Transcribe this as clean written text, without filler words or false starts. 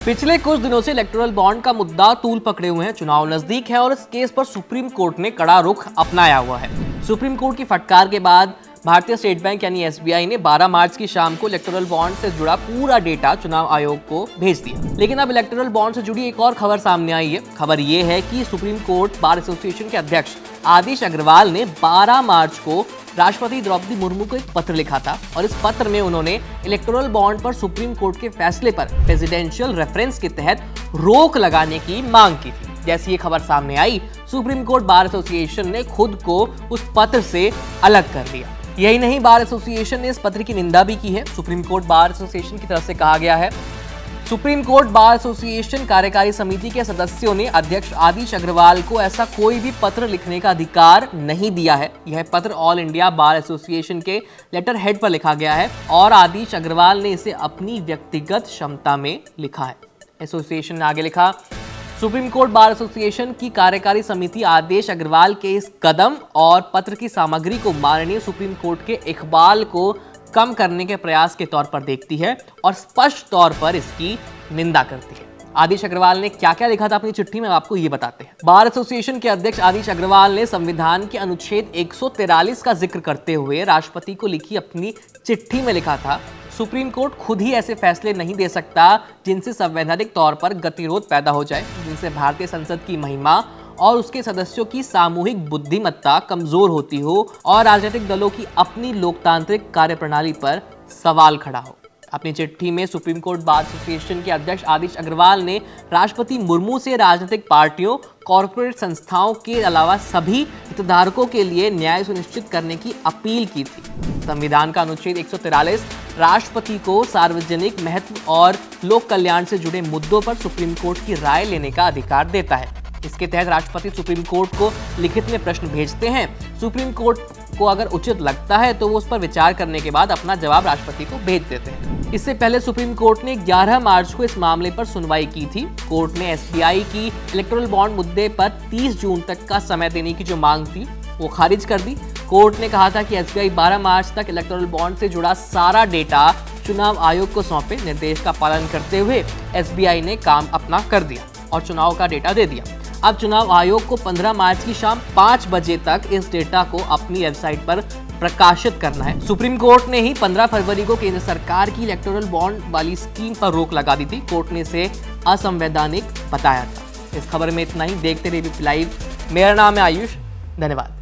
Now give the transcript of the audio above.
पिछले कुछ दिनों से इलेक्टोरल बॉन्ड का मुद्दा तूल पकड़े हुए हैं। चुनाव नजदीक है और इस केस पर सुप्रीम कोर्ट ने कड़ा रुख अपनाया हुआ है। सुप्रीम कोर्ट की फटकार के बाद भारतीय स्टेट बैंक यानी एसबीआई ने 12 मार्च की शाम को इलेक्टोरल बॉन्ड से जुड़ा पूरा डेटा चुनाव आयोग को भेज दिया। लेकिन अब इलेक्टोरल बॉन्ड से जुड़ी एक और खबर सामने आई है। खबर ये है कि सुप्रीम कोर्ट बार एसोसिएशन के अध्यक्ष आदिश अग्रवाल ने 12 मार्च को राष्ट्रपति द्रौपदी मुर्मू को एक पत्र लिखा था और इस पत्र में उन्होंने इलेक्टोरल बॉन्ड पर सुप्रीम कोर्ट के फैसले पर प्रेसिडेंशियल रेफरेंस के तहत रोक लगाने की मांग की थी। जैसी ये खबर सामने आई, सुप्रीम कोर्ट बार एसोसिएशन ने खुद को उस पत्र से अलग कर लिया। यही नहीं, बार एसोसिएशन ने इस पत्र की निंदा भी की है। सुप्रीम कोर्ट बार एसोसिएशन की तरफ से कहा गया है, सुप्रीम कोर्ट बार एसोसिएशन कार्यकारी समिति के सदस्यों ने अध्यक्ष आदिश अग्रवाल को ऐसा कोई भी पत्र लिखने का अधिकार नहीं दिया है। यह पत्र ऑल इंडिया बार एसोसिएशन के लेटर हेड पर लिखा गया है और आदिश अग्रवाल ने इसे अपनी व्यक्तिगत क्षमता में लिखा है। एसोसिएशन ने आगे लिखा, सुप्रीम कोर्ट बार एसोसिएशन की कार्यकारी समिति आदेश अग्रवाल के इस कदम और पत्र की सामग्री को माननीय सुप्रीम कोर्ट के इकबाल को कम करने के प्रयास के तौर पर देखती है और स्पष्ट तौर पर इसकी निंदा करती है। आदिश अग्रवाल ने क्या क्या लिखा था अपनी चिट्ठी में, आपको ये बताते हैं। बार एसोसिएशन के अध्यक्ष आदिश अग्रवाल ने संविधान के अनुच्छेद 143 का जिक्र करते हुए राष्ट्रपति को लिखी अपनी चिट्ठी में लिखा था, सुप्रीम कोर्ट खुद ही ऐसे फैसले नहीं दे सकता जिनसे संवैधानिक तौर पर गतिरोध पैदा हो जाए, जिनसे भारतीय संसद की महिमा और उसके सदस्यों की सामूहिक बुद्धिमत्ता कमजोर होती हो और राजनीतिक दलों की अपनी लोकतांत्रिक कार्यप्रणाली पर सवाल खड़ा हो। अपनी चिट्ठी में सुप्रीम कोर्ट बार एसोसिएशन के अध्यक्ष आदिश अग्रवाल ने राष्ट्रपति मुर्मू से राजनीतिक पार्टियों, कॉरपोरेट संस्थाओं के अलावा सभी हितधारकों के लिए न्याय सुनिश्चित करने की अपील की थी। संविधान का अनुच्छेद 143 राष्ट्रपति को सार्वजनिक महत्व और लोक कल्याण से जुड़े मुद्दों पर सुप्रीम कोर्ट की राय लेने का अधिकार देता है। इसके तहत राष्ट्रपति सुप्रीम कोर्ट को लिखित में प्रश्न भेजते हैं। सुप्रीम कोर्ट को अगर उचित लगता है तो वो उस पर विचार करने के बाद अपना जवाब राष्ट्रपति को भेज देते हैं। इससे पहले सुप्रीम कोर्ट ने 11 मार्च को इस मामले पर सुनवाई की थी। कोर्ट ने एसबीआई की इलेक्टोरल बॉन्ड मुद्दे पर 30 जून तक का समय देने की जो मांग थी वो खारिज कर दी। कोर्ट ने कहा था कि एसबीआई 12 मार्च तक इलेक्टोरल बॉन्ड से जुड़ा सारा डेटा चुनाव आयोग को सौंपे। निर्देश का पालन करते हुए एसबीआई ने काम अपना कर दिया और चुनाव का डेटा दे दिया। अब चुनाव आयोग को 15 मार्च की शाम 5 बजे तक इस डेटा को अपनी वेबसाइट पर प्रकाशित करना है। सुप्रीम कोर्ट ने ही 15 फरवरी को केंद्र सरकार की इलेक्टोरल बॉन्ड वाली स्कीम पर रोक लगा दी थी। कोर्ट ने इसे असंवैधानिक बताया था। इस खबर में इतना ही। देखते रहिए एबीपी लाइव। मेरा नाम है आयुष। धन्यवाद।